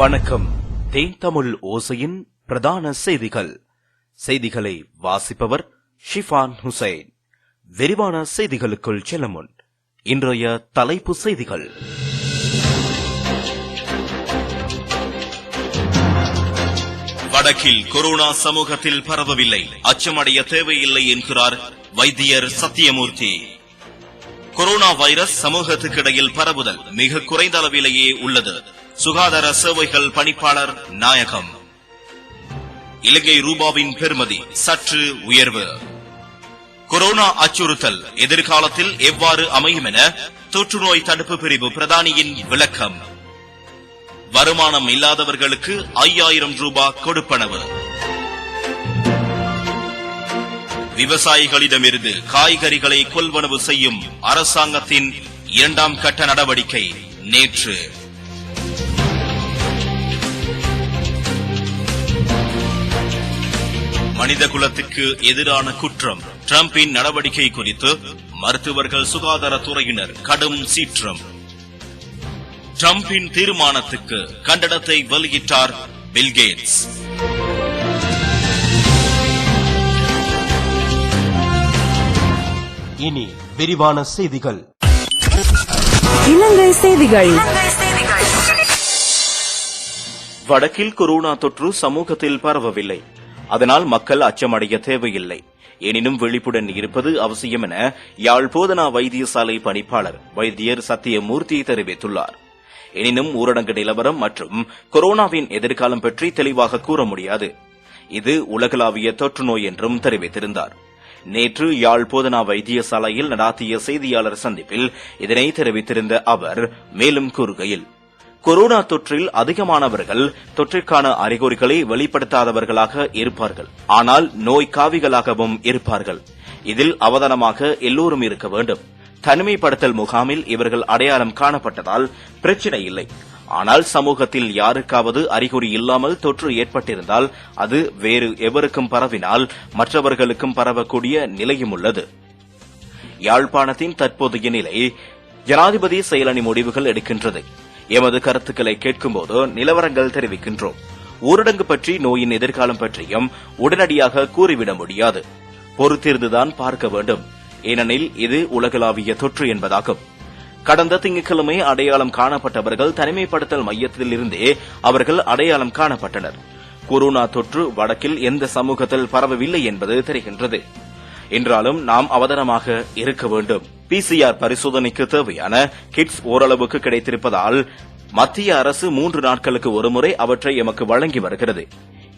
வணக்கம். தேன் தமிழ் ஓசையின் பிரதான செய்திகளை வாசிப்பவர் ஷிஃபான் ஹுசைன். விரிவான செய்திகளுக்குள் செல்லும் முன் இன்றைய தலைப்பு செய்திகள். வடக்கில் கொரோனா சமூகத்தில் பரவவில்லை, அச்சமடைய தேவையில்லை என்கிறார் வைத்தியர் சத்தியமூர்த்தி. கொரோனா வைரஸ் சமூகத்துக்கு இடையில் பரவுதல் மிக குறைந்த அளவிலேயே உள்ளது. சுகாதார சேவைகள் பணிப்பாளர் நாயகம். இலங்கை ரூபாவின் பெறுமதி சற்று உயர்வு. கொரோனா அச்சுறுத்தல் எதிர்காலத்தில் எவ்வாறு அமையும் என தொற்றுநோய் தடுப்பு பிரிவு பிரதானியின் விளக்கம். வருமானம் இல்லாதவர்களுக்கு 5000 ரூபாய் கொடுப்பனவு. விவசாயிகளிடமிருந்து காய்கறிகளை கொள்வனவு செய்யும் அரசாங்கத்தின் 2ஆம் கட்ட நடவடிக்கை நேற்று. மனித குலத்திற்கு எதிரான குற்றம், டிரம்பின் நடவடிக்கை குறித்து மருத்துவர்கள் சுகாதாரத்துறையினர் கடும் சீற்றம். டிரம்பின் தீர்மானத்துக்கு கண்டனத்தை வெளியிட்டார் பில்கேட்ஸ். இனி விரிவான செய்திகள். இலங்கை செய்திகள். வடக்கில் கொரோனா தொற்று சமூகத்தில் பரவவில்லை, அதனால் மக்கள் அச்சமடைய தேவையில்லை, எனினும் விழிப்புடன் இருப்பது அவசியம் என யாழ் போதனா வைத்தியசாலை பணிப்பாளர் வைத்தியர் சத்தியமூர்த்தி தெரிவித்துள்ளார். எனினும் ஊரடங்கு நிலவரம் மற்றும் கொரோனாவின் எதிர்காலம் பற்றி தெளிவாக கூற முடியாது, இது உலகளாவிய தொற்று நோய் என்றும் தெரிவித்திருந்தார். நேற்று யாழ் போதனா வைத்தியசாலையில் நடாத்திய செய்தியாளர் சந்திப்பில் இதனை தெரிவித்திருந்த அவர் மேலும் கூறுகையில், கொரோனா தொற்றில் அதிகமானவர்கள் தொற்றிற்கான அறிகுறிகளை வெளிப்படுத்தாதவர்களாக இருப்பார்கள், ஆனால் நோய் காவிகளாகவும் இருப்பார்கள். இதில் அவதானமாக எல்லோரும் இருக்க வேண்டும். தனிமைப்படுத்தல் முகாமில் இவர்கள் அடையாளம் காணப்பட்டதால் பிரச்சினை இல்லை. ஆனால் சமூகத்தில் யாருக்காவது அறிகுறி இல்லாமல் தொற்று ஏற்பட்டிருந்தால் அது வேறு எவருக்கும் பரவினால் மற்றவர்களுக்கும் பரவக்கூடிய நிலையும் உள்ளது. யாழ்ப்பாணத்தின் தற்போதைய நிலை ஜனாதிபதி செயலணி முடிவுகள் எடுக்கின்றது. எமது கருத்துக்களை கேட்கும்போது நிலவரங்கள் தெரிவிக்கின்றோம். ஊரடங்கு பற்றி, நோயின் எதிர்காலம் பற்றியும் உடனடியாக கூறிவிட முடியாது. பொறுத்திருந்துதான் பார்க்க வேண்டும். ஏனெனில் இது உலகளாவிய தொற்று என்பதாகும். கடந்த திங்கட்கிழமை அடையாளம் காணப்பட்டவர்கள் தனிமைப்படுத்தல் மையத்தில் இருந்தே அவர்கள் அடையாளம் காணப்பட்டனர். கொரோனா தொற்று வடக்கில் எந்த சமூகத்தில் பரவவில்லை என்பது தெரிகின்றது. என்றாலும் நாம் அவதானமாக இருக்க வேண்டும். PCR பரிசோதனைக்கு தேவையான கிட்ஸ் ஓரளவுக்கு கிடைத்திருப்பதால் மத்திய அரசு 3 நாட்களுக்கு ஒருமுறை அவற்றை எமக்கு வழங்கி வருகிறது.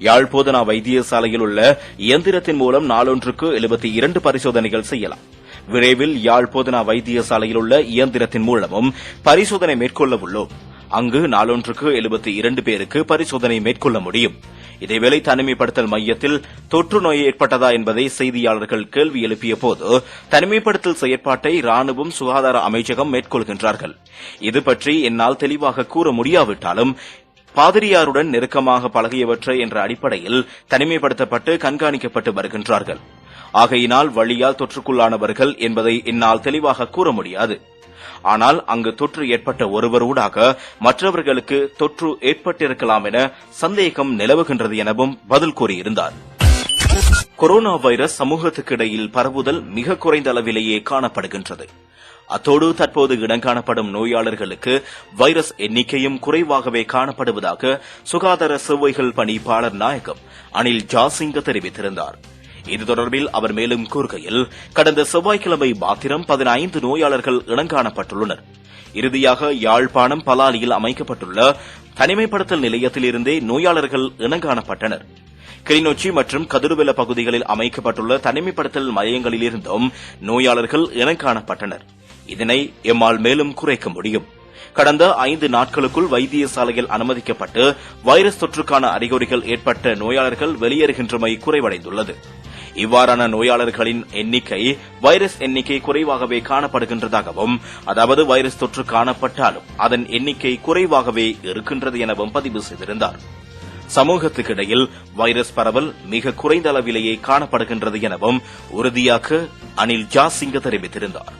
யாழ் போதனா வைத்தியசாலையில் உள்ள இயந்திரத்தின் மூலம் நாளொன்றுக்கு 72 பரிசோதனைகள் செய்யலாம். விரைவில் யாழ் போதனா வைத்தியசாலையில் உள்ள இயந்திரத்தின் மூலமும் பரிசோதனை மேற்கொள்ள உள்ளோம். அங்கு நாளொன்றுக்கு 72 பேருக்கு பரிசோதனை மேற்கொள்ள முடியும். இதேவேளை தனிமைப்படுத்தல் மையத்தில் தொற்று நோய் ஏற்பட்டதா என்பதை செய்தியாளர்கள் கேள்வி எழுப்பிய போது, தனிமைப்படுத்தல் செயற்பாட்டை ராணுவம், சுகாதார அமைச்சகம் மேற்கொள்கின்றார்கள். இது பற்றி என்னால் தெளிவாக கூற முடியாவிட்டாலும் பாதிரியாருடன் நெருக்கமாக பழகியவற்றை என்ற அடிப்படையில் தனிமைப்படுத்தப்பட்டு கண்காணிக்கப்பட்டு வருகின்றார்கள். ஆகையினால் வழியால் தொற்றுக்குள்ளானவர்கள் என்பதை என்னால் தெளிவாக கூற முடியாது. ஆனால் அங்கு தொற்று ஏற்பட்ட ஒருவரூடாக மற்றவர்களுக்கு தொற்று ஏற்பட்டிருக்கலாம் என சந்தேகம் நிலவுகின்றது எனவும் பதில் கூறியிருந்தார். கொரோனா வைரஸ் சமூகத்துக்கு இடையில் பரவுதல் மிக குறைந்த அளவிலேயே காணப்படுகின்றது. அத்தோடு தற்போது இடங்காணப்படும் நோயாளர்களுக்கு வைரஸ் எண்ணிக்கையும் குறைவாகவே காணப்படுவதாக சுகாதார சேவைகள் பணிப்பாளர் நாயகம் அனில் ஜாசிங்க தெரிவித்திருந்தார். இது தொடர்பில் அவர் மேலும் கூறுகையில், கடந்த செவ்வாய்க்கிழமை மாத்திரம் 15 நோயாளர்கள் இனங்காணப்பட்டுள்ளனர். இறுதியாக யாழ்ப்பாணம் பலாலியில் அமைக்கப்பட்டுள்ள தனிமைப்படுத்தல் நிலையத்திலிருந்தே நோயாளர்கள் இனங்காணப்பட்டனர். கிளிநொச்சி மற்றும் கதிர்வெல பகுதிகளில் அமைக்கப்பட்டுள்ள தனிமைப்படுத்தல் மையங்களிலிருந்தும் நோயாளர்கள் இனங்காணப்பட்டனர். இதனை எம்மால் மேலும் குறைக்க முடியும். கடந்த 5 நாட்களுக்குள் வைத்தியசாலையில் அனுமதிக்கப்பட்டு வைரஸ் தொற்றுக்கான அறிகுறிகள் ஏற்பட்ட நோயாளர்கள் வெளியேறுகின்றமை குறைவடைந்துள்ளது. இவ்வாறான நோயாளர்களின் எண்ணிக்கை வைரஸ் எண்ணிக்கை குறைவாகவே காணப்படுகின்றதாகவும், அதாவது வைரஸ் தொற்று காணப்பட்டாலும் அதன் எண்ணிக்கை குறைவாகவே இருக்கின்றது எனவும் பதிவு செய்திருந்தார். சமூகத்துக்கிடையில் வைரஸ் பரவல் மிக குறைந்த அளவிலேயே காணப்படுகின்றது எனவும் உறுதியாக அனில் ஜாசிங்க தெரிவித்திருந்தார்.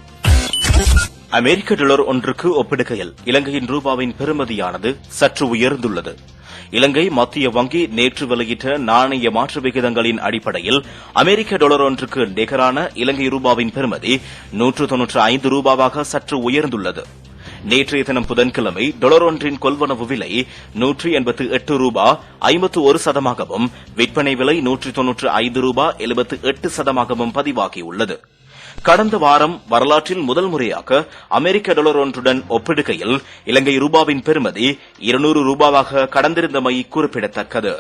அமெரிக்க டாலர் ஒன்றுக்கு ஒப்பிடுகையில் இலங்கையின் ரூபாவின் பெறுமதியானது சற்று உயர்ந்துள்ளது. இலங்கை மத்திய வங்கி நேற்று வெளியிட்ட நாணய மாற்று விகிதங்களின் அடிப்படையில் அமெரிக்க டாலர் ஒன்றுக்கு நிகரான இலங்கை ரூபாவின் பெறுமதி 195 ரூபாவாக சற்று உயர்ந்துள்ளது. நேற்றைய தினம் புதன்கிழமை டாலர் ஒன்றின் கொள்வனவு விலை 188 ரூபா 51 சதமாகவும் விற்பனை விலை 195 ரூபா 78 சதமாகவும் பதிவாகியுள்ளது. கடந்த வாரம் வரலாற்றில் முதல் முறையாக அமெரிக்க டாலர் ஒன்றுடன் ஒப்பிடுகையில் இலங்கை ரூபாவின் பெறுமதி 200 ரூபாவாக கடந்திருந்தமை குறிப்பிடத்தக்கது.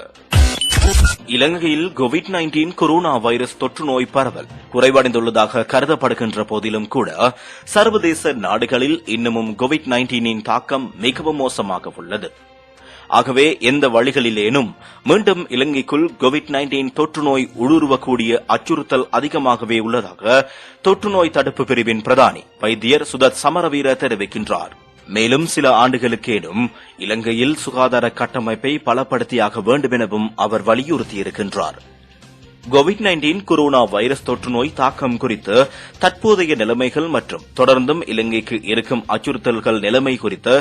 இலங்கையில் கோவிட்-19 கொரோனா வைரஸ் தொற்று நோய் பரவல் குறைவடைந்துள்ளதாக கருதப்படுகின்ற போதிலும் கூட சர்வதேச நாடுகளில் இன்னமும் கோவிட்-19 தாக்கம் மிகவும் மோசமாக உள்ளது. ஆகவே எந்த வழிகளிலேனும் மீண்டும் இலங்கைக்குள் கோவிட்-19 தொற்று நோய் ஊடுருவக்கூடிய அச்சுறுத்தல் அதிகமாகவே உள்ளதாக தொற்று நோய் தடுப்பு பிரிவின் பிரதானி வைத்தியர் சுதத் சமரவீர தெரிவிக்கின்றார். மேலும் சில ஆண்டுகளுக்கேனும் இலங்கையில் சுகாதார கட்டமைப்பை பலப்படுத்தியாக வேண்டும் எனவும் அவர் வலியுறுத்தியிருக்கின்றார். கோவிட்-19 கொரோனா வைரஸ் தொற்று நோய் தாக்கம் குறித்து தற்போதைய நிலைமைகள் மற்றும் தொடர்ந்தும் இலங்கைக்கு இருக்கும் அச்சுறுத்தல்கள் நிலைமை குறித்து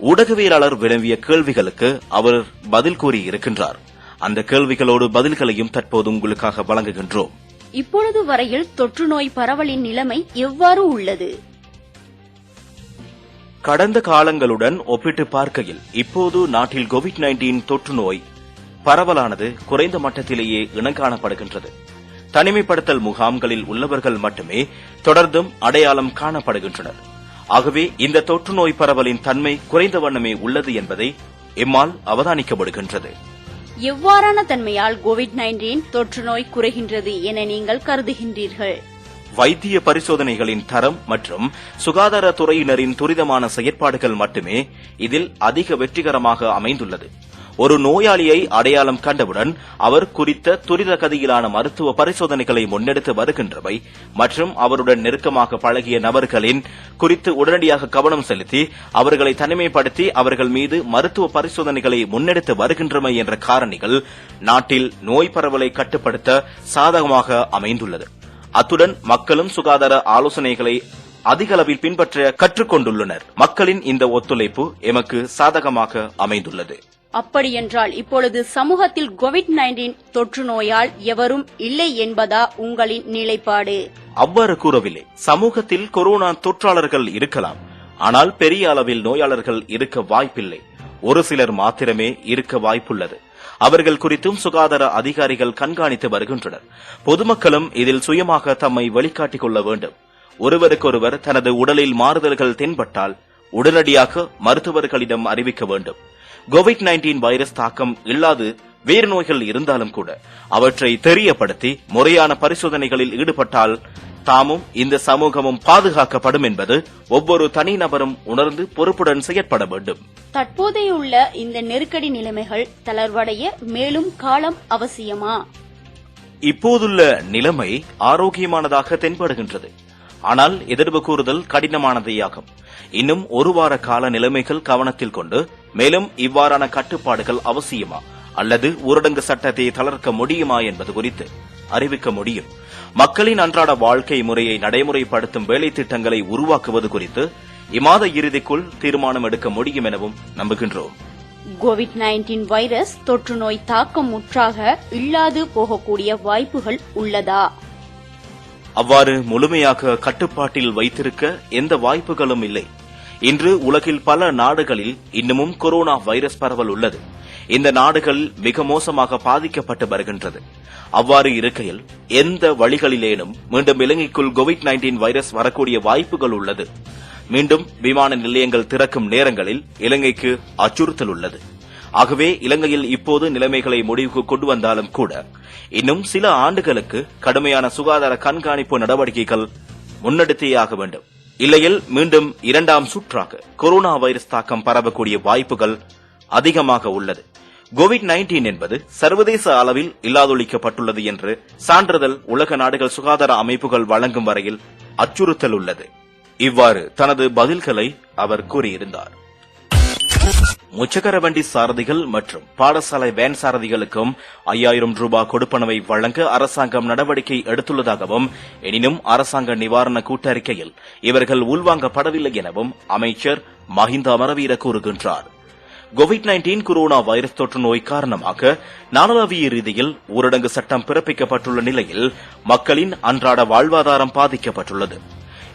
ஊடகவியலாளர் வினவிய கேள்விகளுக்கு அவர் பதில் கூறியிருக்கின்றார். அந்த கேள்விகளோடு பதில்களையும் தற்போது உங்களுக்காக வழங்குகின்றோம். இப்பொழுது வரையில் தொற்று நோய் பரவலின் நிலைமை எவ்வாறு உள்ளது? கடந்த காலங்களுடன் ஒப்பிட்டு பார்க்கையில் இப்போது நாட்டில் கோவிட்-19 தொற்று நோய் பரவலானது குறைந்த மட்டத்திலேயே இனங்காணப்படுகின்றது. தனிமைப்படுத்தல் முகாம்களில் உள்ளவர்கள் மட்டுமே தொடர்ந்தும் அடையாளம் காணப்படுகின்றனர். ஆகவே இந்த தொற்று நோய் பரவலின் தன்மை குறைந்த வண்ணமே உள்ளது என்பதை எம்மால் அவதானிக்கப்படுகின்றது. எவ்வாறான தன்மையால் கோவிட்-19 தொற்று நோய் குறைகின்றது என நீங்கள் கருதுகின்றீர்கள்? வைத்திய பரிசோதனைகளின் தரம் மற்றும் சுகாதாரத்துறையினரின் துரிதமான செயற்பாடுகள் மட்டுமே இதில் அதிக வெற்றிகரமாக அமைந்துள்ளது. ஒரு நோயாளியை அடையாளம் கண்டவுடன் அவர் குறித்த துரித கதியிலான மருத்துவ பரிசோதனைகளை முன்னெடுத்து வருகின்றவை மற்றும் அவருடன் நெருக்கமாக பழகிய நபர்களின் குறித்து உடனடியாக கவனம் செலுத்தி அவர்களை தனிமைப்படுத்தி அவர்கள் மீது மருத்துவ பரிசோதனைகளை முன்னெடுத்து வருகின்றமை என்ற காரணிகள் நாட்டில் நோய் பரவலை கட்டுப்படுத்த சாதகமாக அமைந்துள்ளது. அத்துடன் மக்களும் சுகாதார ஆலோசனைகளை அதிக அளவில் பின்பற்ற கற்றுக்கொண்டுள்ளனர். மக்களின் இந்த ஒத்துழைப்பு எமக்கு சாதகமாக அமைந்துள்ளது. அப்படியென்றால் இப்பொழுது சமூகத்தில் கோவிட்-19 தொற்று நோயால் எவரும் இல்லை என்பதா உங்களின் நிலைப்பாடு? அவ்வாறு கூறவில்லை. சமூகத்தில் கொரோனா தொற்றாளர்கள் இருக்கலாம், ஆனால் பெரிய அளவில் நோயாளர்கள் இருக்க வாய்ப்பில்லை. ஒரு சிலர் மாத்திரமே இருக்க வாய்ப்புள்ளது. அவர்கள் குறித்தும் சுகாதார அதிகாரிகள் கண்காணித்து வருகின்றனர். பொதுமக்களும் இதில் சுயமாக தம்மை வெளிக்காட்டிக் கொள்ள வேண்டும். ஒருவருக்கொருவர் தனது உடலில் மாறுதல்கள் தென்பட்டால் உடனடியாக மருத்துவர்களிடம் அறிவிக்க வேண்டும். கோவிட்-19 வைரஸ் தாக்கம் இல்லாது வேறு நோய்கள் இருந்தாலும் கூட அவற்றை தெரியப்படுத்தி முறையான பரிசோதனைகளில் ஈடுபட்டால் தாமும் இந்த சமூகமும் பாதுகாக்கப்படும் என்பது ஒவ்வொரு தனிநபரும் உணர்ந்து பொறுப்புடன் செயற்பட வேண்டும். தற்போதையுள்ள இந்த நெருக்கடி நிலைமைகள் தளர்வடைய மேலும் காலம் அவசியமா? இப்போதுள்ள நிலைமை ஆரோக்கியமானதாக தென்படுகின்றது. ஆனால் எதிர்வு கூறுதல் கடினமானதேயாகும். இன்னும் ஒரு வார கால நிலைமைகள் கவனத்தில் கொண்டு மேலும் இவ்வாறான கட்டுப்பாடுகள் அவசியமா அல்லது ஊரடங்கு சட்டத்தை தளர்க்க முடியுமா என்பது குறித்து அறிவிக்க முடியும். மக்களின் அன்றாட வாழ்க்கை முறையை நடைமுறைப்படுத்தும் வேலை திட்டங்களை உருவாக்குவது குறித்து இம்மாத இறுதிக்குள் தீர்மானம் எடுக்க முடியும் எனவும் நம்புகின்றோம். கோவிட்-19 வைரஸ் தொற்று நோய் தாக்கம் முற்றாக இல்லாது போகக்கூடிய வாய்ப்புகள் உள்ளதா? அவ்வாறு முழுமையாக கட்டுப்பாட்டில் வைத்திருக்க எந்த வாய்ப்புகளும் இல்லை. இன்று உலகில் பல நாடுகளில் இன்னமும் கொரோனா வைரஸ் பரவல் உள்ளது. இந்த நாடுகள் மிக மோசமாக பாதிக்கப்பட்டு வருகின்றது. அவ்வாறு இருக்கையில் எந்த வழிகளிலேனும் மீண்டும் இலங்கைக்குள் கோவிட்-19 வைரஸ் வரக்கூடிய வாய்ப்புகள் உள்ளது. மீண்டும் விமான நிலையங்கள் திறக்கும் நேரங்களில் இலங்கைக்கு அச்சுறுத்தல் உள்ளது. ஆகவே இலங்கையில் இப்போது நிலைமைகளை முடிவுக்கு கொண்டு வந்தாலும் கூட இன்னும் சில ஆண்டுகளுக்கு கடுமையான சுகாதார கண்காணிப்பு நடவடிக்கைகள் முன்னெடுத்தேயாக வேண்டும். இல்லையில் மீண்டும் இரண்டாம் சுற்றாக கொரோனா வைரஸ் தாக்கம் பரவக்கூடிய வாய்ப்புகள் அதிகமாக உள்ளது. கோவிட்-19 என்பது சர்வதேச அளவில் இல்லாதொழிக்கப்பட்டுள்ளது என்று சான்றிதழ் உலக நாடுகள் சுகாதார அமைப்புகள் வழங்கும் வரையில் அச்சுறுத்தல் உள்ளது. இவ்வாறு தனது பதில்களை அவர் கூறியிருந்தார். முச்சக்கர வண்டி சாரதிகள் மற்றும் பாடசாலை வேன் சாரதிகளுக்கும் 5000 ரூபாய் கொடுப்பனவை வழங்க அரசாங்கம் நடவடிக்கை எடுத்துள்ளதாகவும், எனினும் அரசாங்க நிவாரண கூட்டறிக்கையில் இவர்கள் உள்வாங்கப்படவில்லை எனவும் அமைச்சர் மஹிந்த அமரவீர கூறுகின்றார். கோவிட்-19 கொரோனா வைரஸ் தொற்று நோய் காரணமாக நாடளாவிய ரீதியில் ஊரடங்கு சட்டம் பிறப்பிக்கப்பட்டுள்ள நிலையில் மக்களின் அன்றாட வாழ்வாதாரம் பாதிக்கப்பட்டுள்ளது.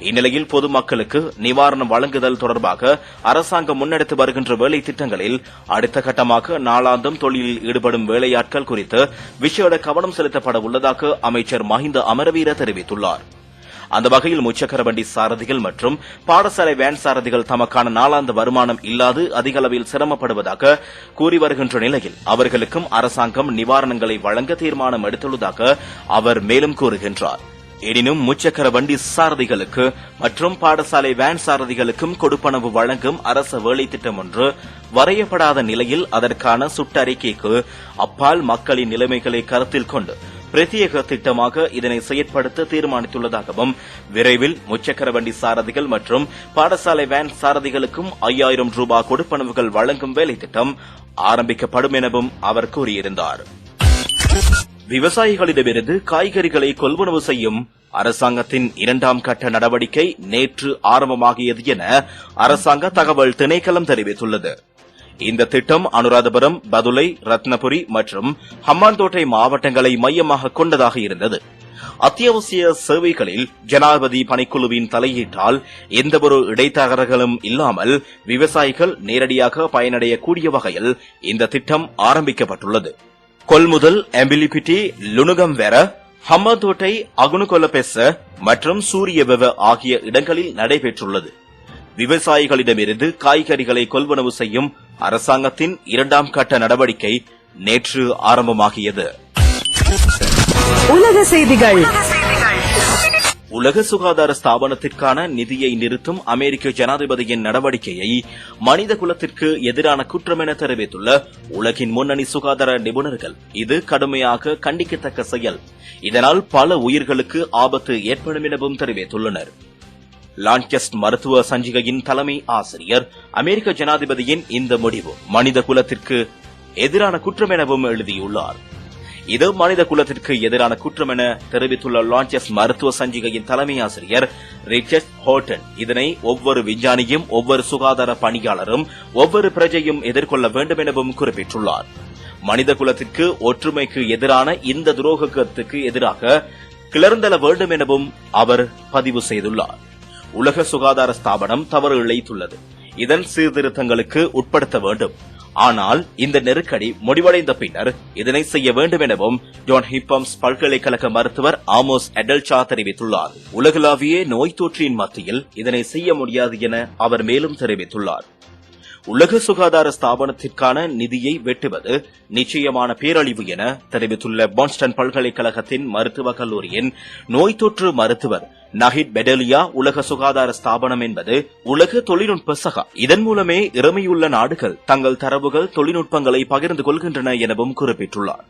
இந்நிலையில் பொதுமக்களுக்கு நிவாரணம் வழங்குதல் தொடர்பாக அரசாங்கம் முன்னெடுத்து வருகின்ற வேலை திட்டங்களில் அடுத்த கட்டமாக நாளாந்தம் தொழிலில் ஈடுபடும் வேலையாட்கள் குறித்து விசேட கவனம் செலுத்தப்பட உள்ளதாக அமைச்சர் மஹிந்த அமரவீர தெரிவித்துள்ளார். அந்த வகையில் முச்சக்கர வண்டி சாரதிகள் மற்றும் பாடசாலை வேன் சாரதிகள் தமக்கான நாளாந்த வருமானம் இல்லாது அதிக அளவில் சிரமப்படுவதாக கூறி வருகின்ற நிலையில் அவர்களுக்கும் அரசாங்கம் நிவாரணங்களை வழங்க தீர்மானம் எடுத்துள்ளதாக அவர் மேலும் கூறுகின்றார். எனினும் முச்சக்கர வண்டி சாரதிகளுக்கு மற்றும் பாடசாலை வேன் சாரதிகளுக்கும் கொடுப்பனவு வழங்கும் அரச வேலை திட்டம் ஒன்று வரையப்படாத நிலையில் அதற்கான சுட்டறிக்கைக்கு அப்பால் மக்களின் நிலைமைகளை கருத்தில் கொண்டு பிரத்யேக திட்டமாக இதனை செயற்படுத்த தீர்மானித்துள்ளதாகவும், விரைவில் முச்சக்கர வண்டி சாரதிகள் மற்றும் பாடசாலை வேன் சாரதிகளுக்கும் 5000 ரூபாய் கொடுப்பனவுகள் வழங்கும் வேலை திட்டம் ஆரம்பிக்கப்படும் எனவும் அவர் கூறியிருந்தார். விவசாயிகளிடமிருந்து காய்கறிகளை கொள்வனவு செய்யும் அரசாங்கத்தின் 2ஆம் கட்ட நடவடிக்கை நேற்று ஆரம்பமாகியது என அரசாங்க தகவல் திணைக்களம் தெரிவித்துள்ளது. இந்த திட்டம் அனுராதபுரம், பதுளை, ரத்னபுரி மற்றும் ஹம்பாந்தோட்டை மாவட்டங்களை மையமாக கொண்டதாக இருந்தது. அத்தியாவசிய சேவைகளில் ஜனாதிபதி பணிக்குழுவின் தலையீட்டால் எந்தவொரு இடைத்தரகர்களும் இல்லாமல் விவசாயிகள் நேரடியாக பயனடையக்கூடிய வகையில் இந்த திட்டம் ஆரம்பிக்கப்பட்டுள்ளது. கொள்முதல் எம்பிலிபிட்டி, லுணுகம்வெர, ஹம்பாந்தோட்டை, அகுனுகொலபெச மற்றும் சூரியவெவ ஆகிய இடங்களில் நடைபெற்றுள்ளது. விவசாயிகளிடமிருந்து காய்கறிகளை கொள்வனவு செய்யும் அரசாங்கத்தின் 2ஆம் கட்ட நடவடிக்கை நேற்று ஆரம்பமாகியது. உலக செய்திகள். உலக சுகாதார ஸ்தாபனத்திற்கான நிதியை நிறுத்தும் அமெரிக்க ஜனாதிபதியின் நடவடிக்கையை மனித குலத்திற்கு எதிரான குற்றம் என தெரிவித்துள்ள உலகின் முன்னணி சுகாதார நிபுணர்கள் இது கடுமையாக கண்டிக்கத்தக்க செயல், இதனால் பல உயிர்களுக்கு ஆபத்து ஏற்படும் எனவும் தெரிவித்துள்ளனர். லான்கெஸ்ட் மருத்துவ சஞ்சிகையின் தலைமை ஆசிரியர் அமெரிக்க ஜனாதிபதியின் இந்த முடிவு மனித குலத்திற்கு எதிரான குற்றம் எனவும் எழுதியுள்ளார். இது மனித குலத்திற்கு எதிரான குற்றம் என தெரிவித்துள்ள லான்கெஸ்ட் மருத்துவ சஞ்சிகையின் தலைமை ஆசிரியர் ரிச்சர்ட் ஹோட்டன் இதனை ஒவ்வொரு விஞ்ஞானியும், ஒவ்வொரு சுகாதார பணியாளரும், ஒவ்வொரு பிரஜையும் எதிர்கொள்ள வேண்டும் எனவும் குறிப்பிட்டுள்ளார். மனித குலத்திற்கு ஒற்றுமைக்கு எதிரான இந்த துரோகத்துக்கு எதிராக கிளர்ந்தெழ வேண்டும் எனவும் அவர் பதிவு செய்துள்ளார். உலக சுகாதார ஸ்தாபனம் தவறு இழைத்துள்ளது, இதன் சீர்திருத்தங்களுக்கு உட்படுத்த வேண்டும். ஆனால் இந்த நெருக்கடி முடிவடைந்த பின்னர் இதனை செய்ய வேண்டும் எனவும் ஜான் ஹிப்பம்ஸ் பல்கலைக்கழக மருத்துவர் ஆமோஸ் எடல்சா தெரிவித்துள்ளார். உலகளாவிய நோய் தொற்றின் மத்தியில் இதனை செய்ய முடியாது என அவர் மேலும் தெரிவித்துள்ளார். உலக சுகாதார ஸ்தாபனத்திற்கான நிதியை வெட்டுவது நிச்சயமான பேரழிவு என தெரிவித்துள்ள பான்ஸ்டன் பல்கலைக்கழகத்தின் மருத்துவக் கல்லூரியின் நோய் தொற்று மருத்துவர் நஹித் பெடலியா, உலக சுகாதார ஸ்தாபனம் என்பது உலக தொழில்நுட்ப சகா. இதன் மூலமே இறமையுள்ள நாடுகள் தங்கள் தரவுகள், தொழில்நுட்பங்களை பகிர்ந்து கொள்கின்றன எனவும் குறிப்பிட்டுள்ளார்.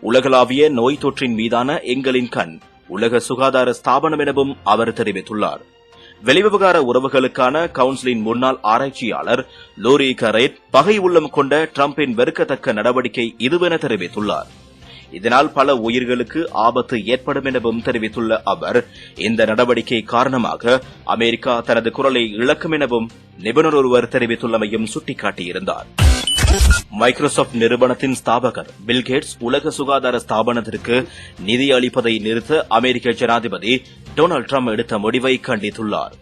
உலகளாவிய நோய் தொற்றின் மீதான எங்களின் கண் உலக சுகாதார ஸ்தாபனம் எனவும் அவர் தெரிவித்துள்ளார். வெளிவிவகார உறவுகளுக்கான கவுன்சிலின் முன்னாள் ஆராய்ச்சியாளர் லோரி கரேட் பகை உள்ளம் கொண்ட டிரம்பின் வெறுக்கத்தக்க நடவடிக்கை இதுவென தெரிவித்துள்ளார். இதனால் பல உயிர்களுக்கு ஆபத்து ஏற்படும் எனவும் தெரிவித்துள்ள அவர் இந்த நடவடிக்கை காரணமாக அமெரிக்கா தனது குரலை இழக்கும் எனவும் நிபுணர் ஒருவர் தெரிவித்துள்ளமையும் சுட்டிக்காட்டியிருந்தார். மைக்ரோசாப்ட் நிறுவனத்தின் ஸ்தாபகர் பில்கேட்ஸ் உலக சுகாதார ஸ்தாபனத்திற்கு நிதி அளிப்பதை நிறுத்த அமெரிக்க ஜனாதிபதி டொனால்டு டிரம்ப் எடுத்த முடிவை கண்டித்துள்ளார்.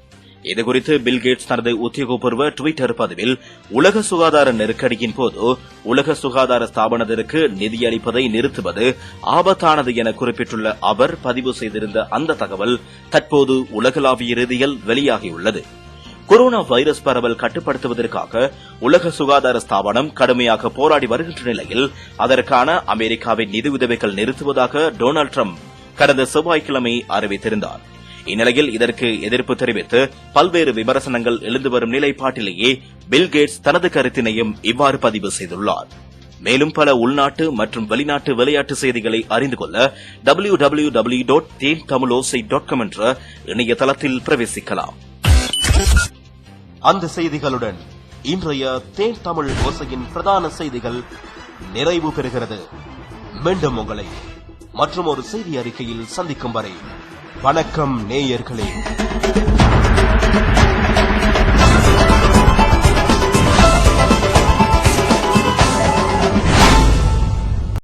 இதுகுறித்து பில்கேட்ஸ் தனது உத்தியோகபூர்வ டுவிட்டர் பதிவில் உலக சுகாதார நெருக்கடியின் போது உலக சுகாதார ஸ்தாபனத்திற்கு நிதியளிப்பதை நிறுத்துவது ஆபத்தானது என குறிப்பிட்டுள்ள அவர் பதிவு செய்திருந்த அந்த தகவல் தற்போது உலகளாவிய ரீதியில் வெளியாகியுள்ளது. கொரோனா வைரஸ் பரவல் கட்டுப்படுத்துவதற்காக உலக சுகாதார ஸ்தாபனம் கடுமையாக போராடி வருகின்ற நிலையில் அதற்கான அமெரிக்காவின் நிதியுதவிகள் நிறுத்துவதாக டொனால்டு டிரம்ப் கடந்த செவ்வாய்க்கிழமை அறிவித்திருந்தார். இந்நிலையில் இதற்கு எதிர்ப்பு தெரிவித்து பல்வேறு விமர்சனங்கள் எழுந்து வரும் நிலைப்பாட்டிலேயே பில்கேட்ஸ் தனது கருத்தினையும் இவ்வாறு பதிவு செய்துள்ளார். மேலும் பல உள்நாட்டு மற்றும் வெளிநாட்டு விளையாட்டு செய்திகளை அறிந்து கொள்ள www.tamilosai.com என்ற இணையதளத்தில் பிரவேசிக்கலாம். அந்த செய்திகளுடன் இன்றைய தேன் தமிழ் ஓசையின் பிரதான செய்திகள் நிறைவு பெறுகிறது. மீண்டும் உங்களை மற்றும் ஒரு செய்தி அறிக்கையில் சந்திக்கும் வரை வணக்கம் நேயர்களே.